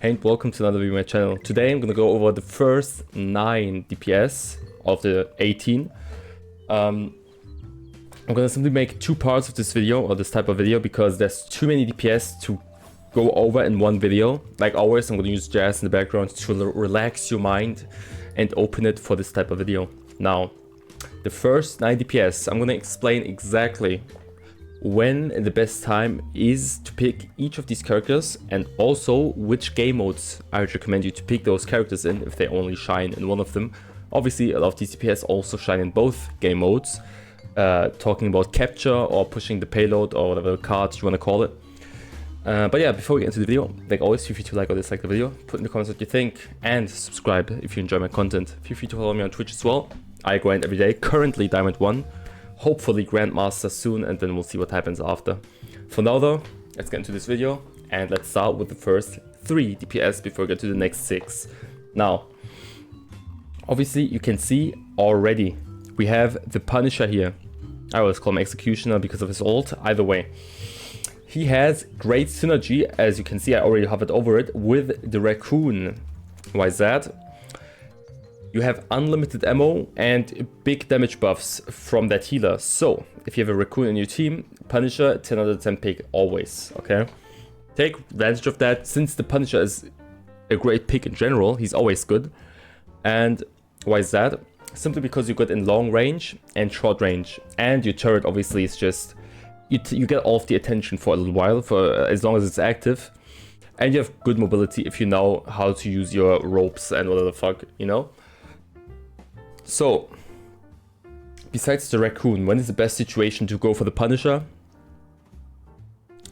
And welcome to another video on my channel. Today I'm gonna go over the first 9 DPS of the 18. I'm gonna simply make 2 parts of this video, or this type of video, because there's too many DPS to go over in one video. Like always, I'm gonna use jazz in the background to relax your mind and open it for this type of video. Now, the first 9 DPS, I'm gonna explain exactly when the best time is to pick each of these characters, and also which game modes I would recommend you to pick those characters in if they only shine in one of them. Obviously, a lot of these DPS also shine in both game modes, talking about capture or pushing the payload or whatever cards you want to call it. But yeah, before we get into the video, like always, feel free to like or dislike the video, put in the comments what you think, and subscribe if you enjoy my content. Feel free to follow me on Twitch as well. I grind every day, currently Diamond 1. Hopefully Grandmaster soon, and then we'll see what happens after. For now though, let's get into this video, and let's start with the first 3 DPS before we get to the next 6. Now, obviously you can see already, we have the Punisher here. I always call him Executioner because of his ult, either way. He has great synergy, as you can see I already hovered over it, with the Raccoon. Why is that? You have unlimited ammo and big damage buffs from that healer. So, if you have a Raccoon in your team, Punisher, 10 out of 10 pick always, okay? Take advantage of that. Since the Punisher is a great pick in general, he's always good. And why is that? Simply because you're good in long range and short range. And your turret obviously is just, you get all of the attention for a little while, for as long as it's active. And you have good mobility if you know how to use your ropes and whatever the fuck, you know? So, besides the Raccoon, when is the best situation to go for the Punisher?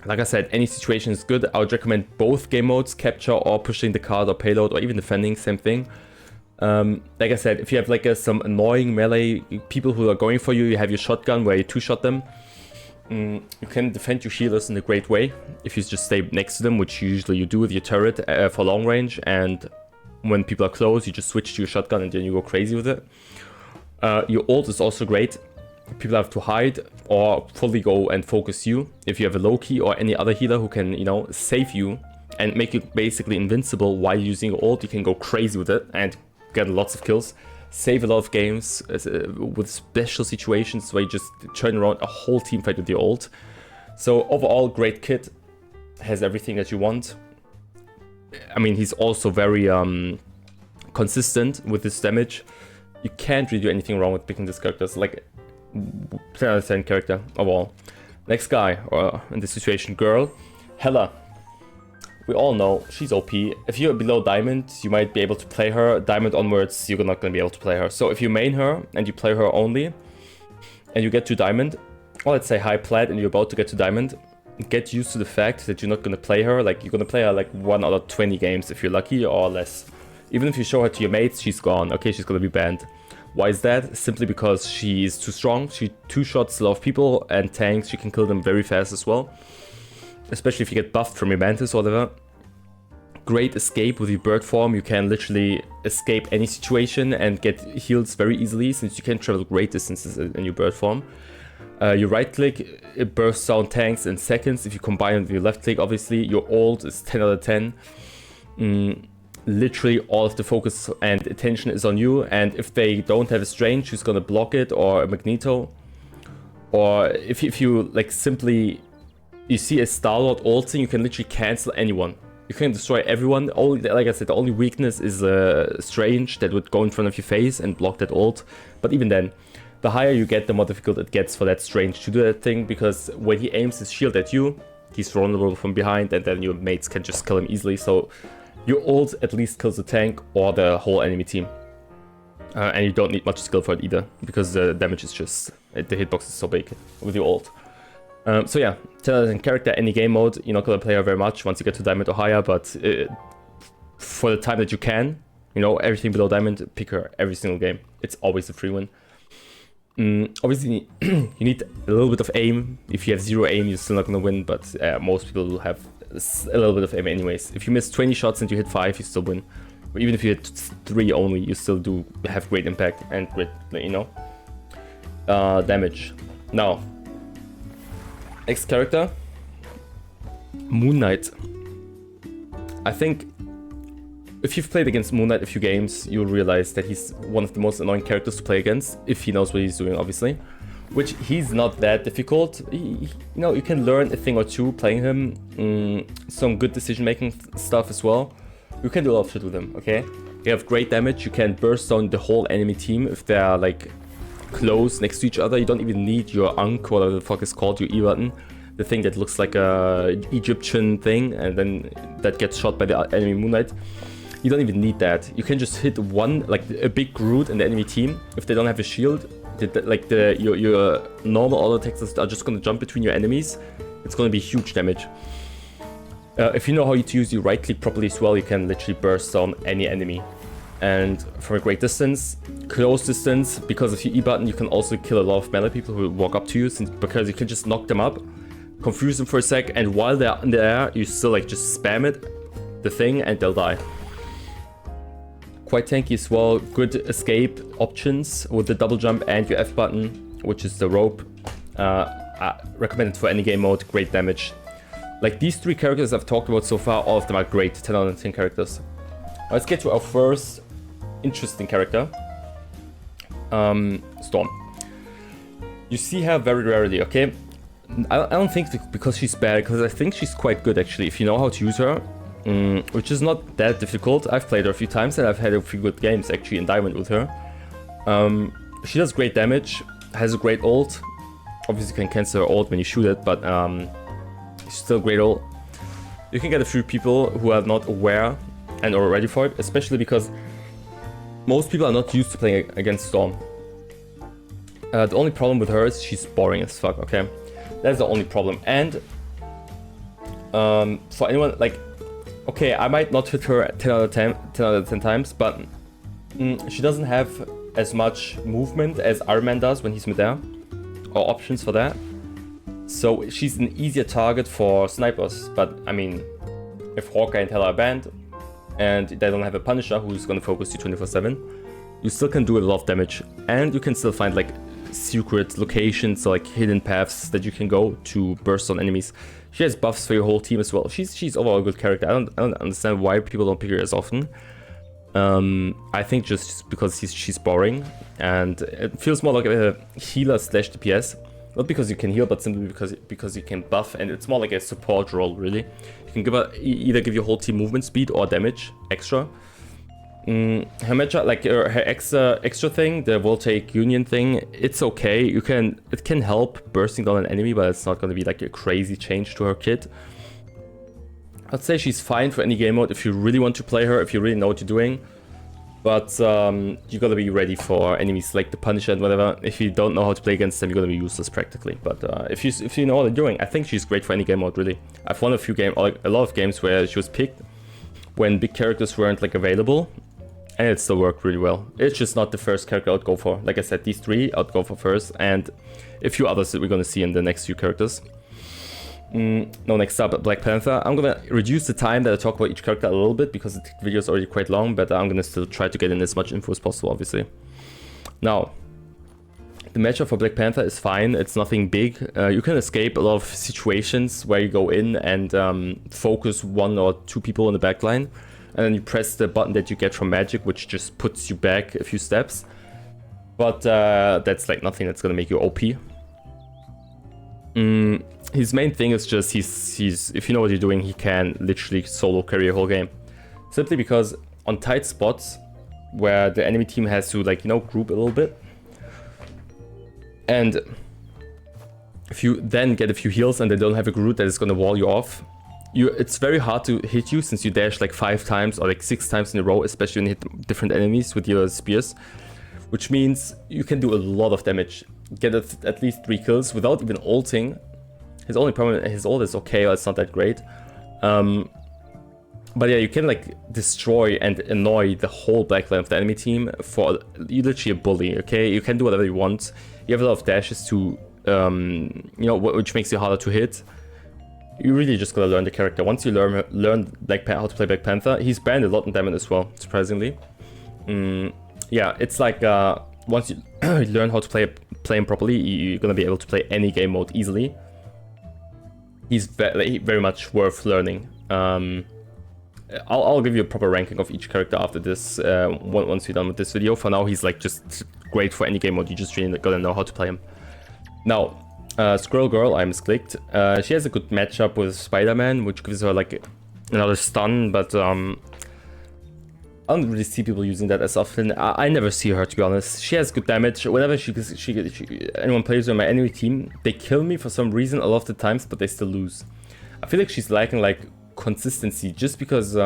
Like I said, any situation is good. I would recommend both game modes, capture or pushing the card or payload, or even defending, same thing. Like I said, if you have like some annoying melee people who are going for you, you have your shotgun where you 2-shot them. You can defend your healers in a great way if you just stay next to them, which usually you do with your turret for long range, and when people are close, you just switch to your shotgun and then you go crazy with it. Your ult is also great. People have to hide or fully go and focus you. If you have a Loki or any other healer who can, you know, save you and make you basically invincible while using your ult, you can go crazy with it and get lots of kills. Save a lot of games with special situations where you just turn around a whole team fight with your ult. So overall, great kit. Has everything that you want. I mean, he's also very consistent with his damage. You can't really do anything wrong with picking this character. It's like 10 out of 10 character overall. Next guy, or in this situation, girl, Hela. We all know she's OP. If you're below Diamond, you might be able to play her. Diamond onwards, you're not going to be able to play her. So if you main her and you play her only, and you get to Diamond, or let's say high plat and you're about to get to Diamond, get used to the fact that you're not going to play her. Like, you're going to play her like 1 out of 20 games if you're lucky, or less. Even if you show her to your mates, she's gone. Okay, she's going to be banned. Why is that? Simply because she's too strong. She 2-shots a lot of people, and tanks, she can kill them very fast as well. Especially if you get buffed from your mantis or whatever. Great escape with your bird form. You can literally escape any situation and get heals very easily, since you can travel great distances in your bird form. You right click, it bursts down tanks in seconds. If you combine it with your left click, obviously your ult is 10 out of 10. Literally all of the focus and attention is on you, and if they don't have a strange, who's gonna block it, or a Magneto, or if you like simply you see a Star-Lord ulting, you can literally cancel anyone. You can destroy everyone. Only, like I said, the only weakness is a strange that would go in front of your face and block that ult. But even then, the higher you get, the more difficult it gets for that strange to do that thing, because when he aims his shield at you, he's vulnerable from behind, and then your mates can just kill him easily. So your ult at least kills the tank or the whole enemy team. And you don't need much skill for it either, because the damage is just, the hitbox is so big with your ult. So yeah, 10 out of 10 character, any game mode. You're not going to play her very much once you get to Diamond or higher, but for the time that you can, you know, everything below Diamond, pick her every single game. It's always a free win. Obviously, you need a little bit of aim. If you have 0 aim, you're still not going to win, but most people will have a little bit of aim anyways. If you miss 20 shots and you hit 5, you still win. Or even if you hit 3 only, you still do have great impact and great, you know, damage. Now, next character, Moon Knight. I think if you've played against Moon Knight a few games, you'll realize that he's one of the most annoying characters to play against, if he knows what he's doing, obviously. Which, he's not that difficult. You know, you can learn a thing or two playing him. Some good decision-making stuff as well. You can do a lot of shit with him, okay? You have great damage. You can burst down the whole enemy team if they're, like, close next to each other. You don't even need your Ankh, whatever the fuck is called, your E button. The thing that looks like a Egyptian thing, and then that gets shot by the enemy Moon Knight. You don't even need that. You can just hit one, like a big Groot in the enemy team. If they don't have a shield, your normal auto attacks are just gonna jump between your enemies. It's gonna be huge damage. If you know how to use your right click properly as well, you can literally burst down any enemy. And from a great distance, close distance, because of your E button, you can also kill a lot of melee people who walk up to you, because you can just knock them up, confuse them for a sec, and while they're in the air, you still like just spam it, the thing, and they'll die. Quite tanky as well. Good escape options with the double jump and your F button, which is the rope. Recommended for any game mode. Great damage. Like these three characters I've talked about so far, all of them are great 10 out of 10 characters. Let's get to our first interesting character. Storm. You see her very rarely, okay? I don't think because she's bad, because I think she's quite good actually, if you know how to use her. Which is not that difficult. I've played her a few times and I've had a few good games actually in Diamond with her. She does great damage, has a great ult. Obviously you can cancel her ult when you shoot it, but it's still great ult. You can get a few people who are not aware and are ready for it, especially because most people are not used to playing against Storm. The only problem with her is she's boring as fuck, okay? That's the only problem. And for anyone, like, okay, I might not hit her 10 out of 10 times, but she doesn't have as much movement as Iron Man does when he's midair, or options for that. So she's an easier target for snipers, but I mean, if Hawkeye and Hela are banned, and they don't have a Punisher who's gonna focus you 24/7, you still can do a lot of damage, and you can still find like secret locations, like hidden paths that you can go to burst on enemies. She has buffs for your whole team as well. She's overall a good character. I don't understand why people don't pick her as often. I think just because she's boring, and it feels more like a healer slash DPS. Not because you can heal, but simply because you can buff, and it's more like a support role really. You can either give your whole team movement speed or damage extra. Her matchup, like her extra thing, the Voltaic Union thing, it's okay. It can help bursting down an enemy, but it's not going to be like a crazy change to her kit. I'd say she's fine for any game mode if you really want to play her, if you really know what you're doing. But you gotta be ready for enemies like the Punisher and whatever. If you don't know how to play against them, you're gonna be useless practically. But if you know what you're doing, I think she's great for any game mode really. I've won a lot of games where she was picked when big characters weren't like available. And it still worked really well. It's just not the first character I'd go for. Like I said, these three I'd go for first, and a few others that we're gonna see in the next few characters. No, next up, Black Panther. I'm gonna reduce the time that I talk about each character a little bit because the video is already quite long, but I'm gonna still try to get in as much info as possible, obviously. Now, the matchup for Black Panther is fine. It's nothing big. You can escape a lot of situations where you go in and focus one or two people in the backline. And then you press the button that you get from Magik, which just puts you back a few steps. But that's like nothing that's gonna make you OP. His main thing is just he's if you know what you're doing, he can literally solo carry a whole game. Simply because on tight spots where the enemy team has to, like, you know, group a little bit. And if you then get a few heals and they don't have a Groot that is gonna wall you off, it's very hard to hit you since you dash like 5 times or like 6 times in a row, especially when you hit different enemies with your spears. Which means you can do a lot of damage. Get at least 3 kills without even ulting. His only problem, his ult is okay, or it's not that great. But yeah, you can like destroy and annoy the whole backline of the enemy team for you're literally a bully, okay? You can do whatever you want. You have a lot of dashes to, you know, which makes you harder to hit. You really just gotta learn the character. Once you learn how to play Black Panther, he's banned a lot in Diamond as well, surprisingly. Yeah, it's like once you learn how to play him properly, you're gonna be able to play any game mode easily. He's very much worth learning. I'll give you a proper ranking of each character after this, once we're done with this video. For now, he's like just great for any game mode. You just really gotta know how to play him. Now, Squirrel Girl, I misclicked. She has a good matchup with Spider-Man, which gives her like another stun, but I don't really see people using that as often. I never see her, to be honest. She has good damage. Whenever anyone plays on my enemy team, they kill me for some reason a lot of the times, but they still lose. I feel like she's lacking like consistency, just because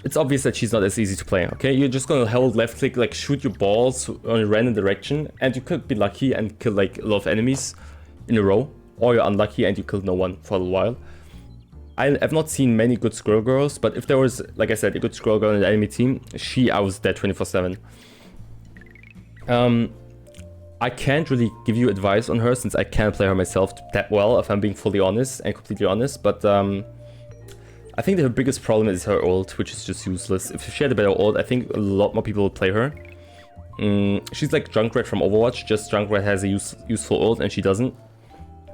it's obvious that she's not as easy to play. Okay, you're just gonna hold left click, like shoot your balls on a random direction, and you could be lucky and kill like a lot of enemies in a row, or you're unlucky and you killed no one for a little while. I've not seen many good Squirrel Girls, but if there was, like I said, a good Squirrel Girl in the enemy team, I was dead 24/7. I can't really give you advice on her since I can't play her myself that well, if I'm being fully honest and completely honest, but I think that her biggest problem is her ult, which is just useless. If she had a better ult, I think a lot more people would play her. She's like Junkrat from Overwatch, just Junkrat has a useful ult and she doesn't.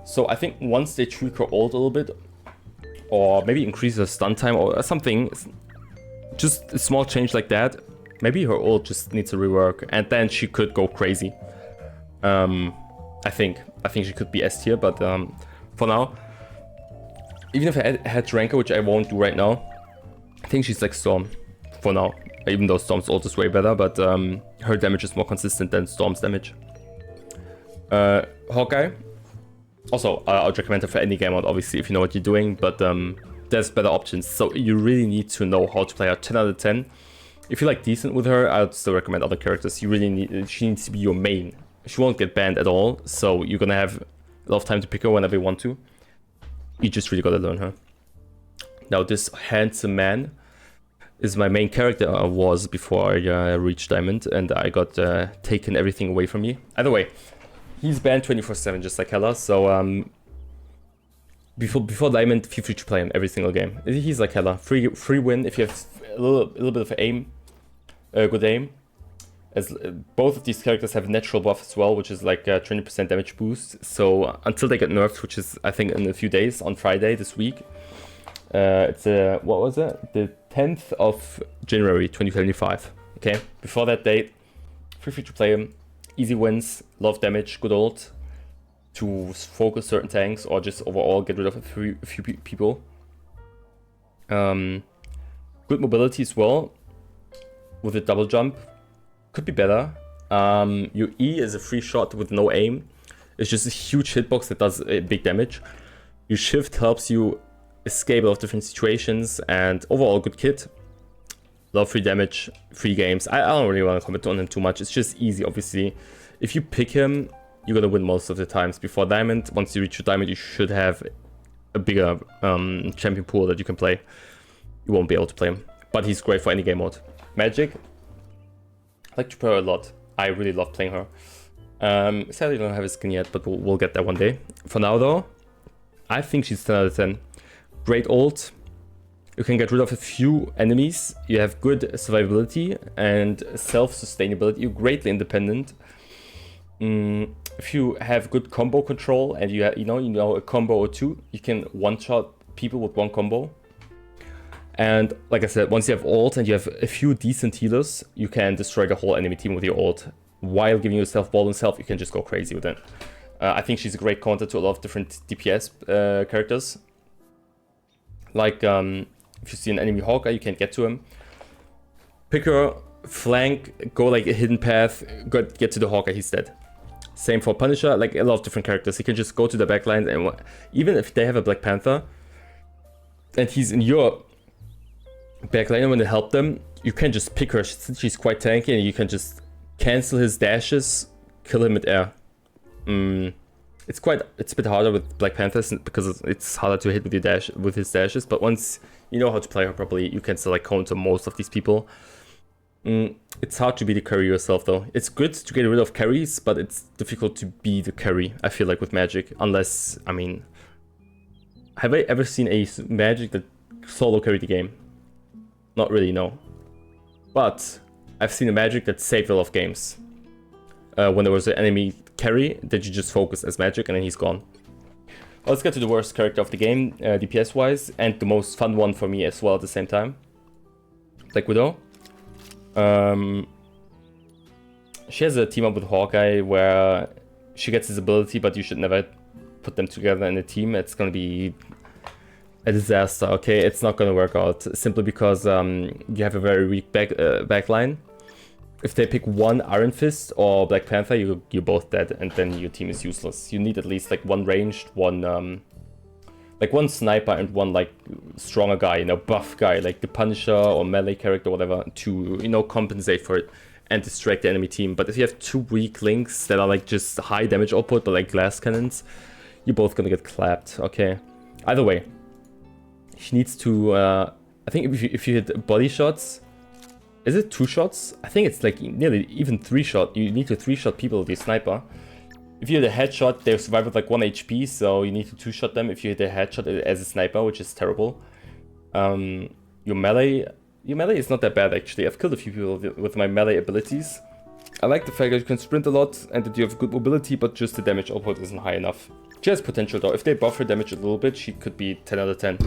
So I think once they tweak her ult a little bit, or maybe increase her stun time or something, just a small change like that, maybe her ult just needs a rework, and then she could go crazy. I think she could be S tier, but for now, even if I had Ranker, which I won't do right now, I think she's like Storm for now, even though Storm's ult is way better, but her damage is more consistent than Storm's damage. Hawkeye. Also, I would recommend her for any game mode, obviously, if you know what you're doing, but there's better options. So you really need to know how to play her 10 out of 10. If you're like decent with her, I would still recommend other characters. You really need, she needs to be your main. She won't get banned at all, so you're gonna have a lot of time to pick her whenever you want to. You just really gotta learn her. Now, this handsome man is my main character, was before I reached Diamond, and I got taken everything away from me. Either way, he's banned 24/7, just like Hela, so before Diamond, feel free to play him every single game. He's like Hela, free win if you have a little bit of aim, good aim. As both of these characters have a natural buff as well, which is like a 20% damage boost. So until they get nerfed, which is I think in a few days, on Friday this week, it's what was it? The 10th of January 2025. Okay, before that date, feel free to play him. Easy wins, lot of damage, good ult to focus certain tanks or just overall get rid of a few people. Good mobility as well with a double jump. Could be better. Your E is a free shot with no aim. It's just a huge hitbox that does big damage. Your shift helps you escape a lot of different situations, and overall good kit. Love free damage, free games. I don't really want to comment on him too much. It's just easy, obviously. If you pick him, you're gonna win most of the times. Before Diamond, once you reach your Diamond, you should have a bigger champion pool that you can play. You won't be able to play him, but he's great for any game mode. Magik, I like to play her a lot. I really love playing her. Sadly, I don't have a skin yet, but we'll get there one day. For now, though, I think she's 10 out of 10. Great ult. You can get rid of a few enemies. You have good survivability and self-sustainability. You're greatly independent. If you have good combo control and you know a combo or two, you can one-shot people with one combo. And like I said, once you have ult and you have a few decent healers, you can destroy the whole enemy team with your ult. While giving yourself ball and self, you can just go crazy with it. I think she's a great counter to a lot of different DPS characters. Like, if you see an enemy Hawkeye, you can't get to him. Pick her, flank, go like a hidden path, get to the Hawkeye, he's dead. Same for Punisher, like a lot of different characters. You can just go to the backline, and even if they have a Black Panther, and he's in your backline, and when they help them, you can just pick her. She's quite tanky, and you can just cancel his dashes, kill him with air. It's a bit harder with Black Panthers because it's harder to hit with his dashes, but once you know how to play her properly, you can still like counter most of these people. It's hard to be the carry yourself though. It's good to get rid of carries, but it's difficult to be the carry, I feel like, with Magik. Unless, I mean, have I ever seen a Magik that solo carried the game? Not really, no. But I've seen a Magik that saved a lot of games. When there was an enemy carry that you just focus as Magik and then he's gone. Let's get to the worst character of the game, DPS wise, and the most fun one for me as well at the same time. Black Widow. She has a team up with Hawkeye where she gets his ability, but you should never put them together in a team. It's gonna be a disaster, okay? It's not gonna work out simply because you have a very weak backline. If they pick one Iron Fist or Black Panther, you're both dead, and then your team is useless. You need at least like one ranged, one sniper, and one like stronger guy, you know, buff guy, like the Punisher or melee character, whatever, to, you know, compensate for it and distract the enemy team. But if you have two weak links that are like just high damage output but like glass cannons, you're both gonna get clapped, okay? Either way, she needs to, I think if you hit body shots, is it 2 shots? I think it's like nearly even 3 shot. You need to 3-shot people with your sniper. If you hit a headshot, they survive with like 1 HP, so you need to 2-shot them if you hit a headshot as a sniper, which is terrible. Your melee is not that bad actually. I've killed a few people with my melee abilities. I like the fact that you can sprint a lot and that you have good mobility, but just the damage output isn't high enough. She has potential though. If they buff her damage a little bit, she could be 10 out of 10.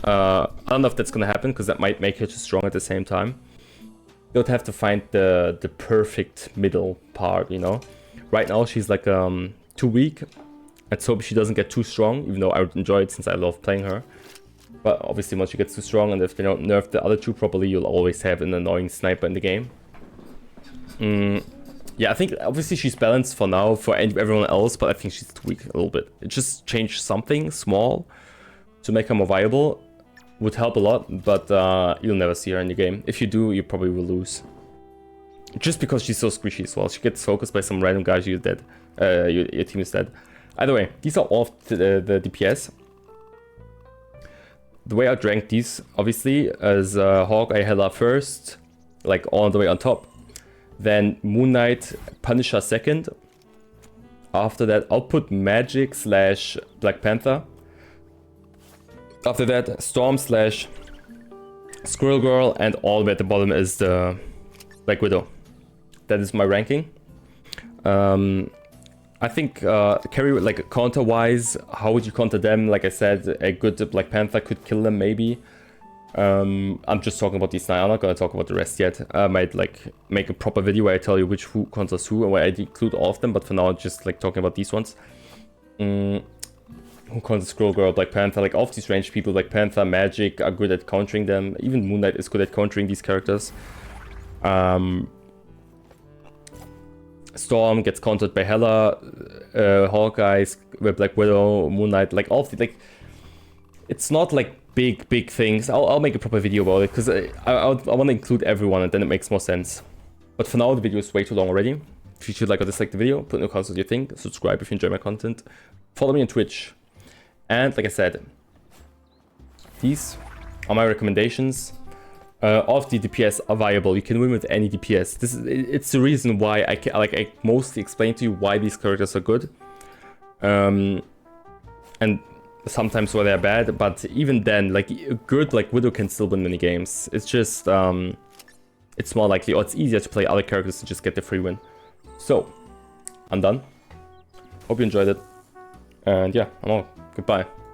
I don't know if that's gonna happen, because that might make her too strong at the same time. You'll have to find the perfect middle part, you know? Right now she's like too weak. Let's hope she doesn't get too strong, even though I would enjoy it since I love playing her. But obviously once she gets too strong, and if they don't nerf the other two properly, you'll always have an annoying sniper in the game. Yeah, I think obviously she's balanced for now for everyone else, but I think she's too weak a little bit. It just changed something small to make her more viable. Would help a lot, but you'll never see her in the game. If you do, you probably will lose. Just because she's so squishy as well. She gets focused by some random guys, you're dead. Your team is dead. Either way, these are all the DPS. The way I'd rank these, obviously, is Hawkeye, Hela first, like all the way on top. Then Moon Knight, Punisher second. After that, I'll put Magik / Black Panther. After that, Storm / Squirrel Girl, and all the way at the bottom is the Black Widow. That is my ranking. I think carry, like, counter-wise, how would you counter them? Like I said, a good Black Panther could kill them, maybe. I'm just talking about these now. I'm not gonna talk about the rest yet. I might like make a proper video where I tell you who counters who and where I include all of them. But for now, I'm just like talking about these ones. Who counters Squirrel Girl, Black Panther? Like all of these ranged people, Black Panther, Magik are good at countering them. Even Moon Knight is good at countering these characters. Storm gets countered by Hela, Hawkeye, Black Widow, Moon Knight. Like all of the, like, it's not like big things. I'll make a proper video about it, because I want to include everyone, and then it makes more sense. But for now, the video is way too long already. If you should like or dislike the video, put in the comments what you think. Subscribe if you enjoy my content. Follow me on Twitch. And like I said, these are my recommendations. All of the DPS are viable. You can win with any DPS. It's the reason why I mostly explain to you why these characters are good. And sometimes why they're bad, but even then, like a good like Widow can still win many games. It's just it's more likely, or it's easier to play other characters to just get the free win. So I'm done. Hope you enjoyed it, and yeah, I'm out. Goodbye.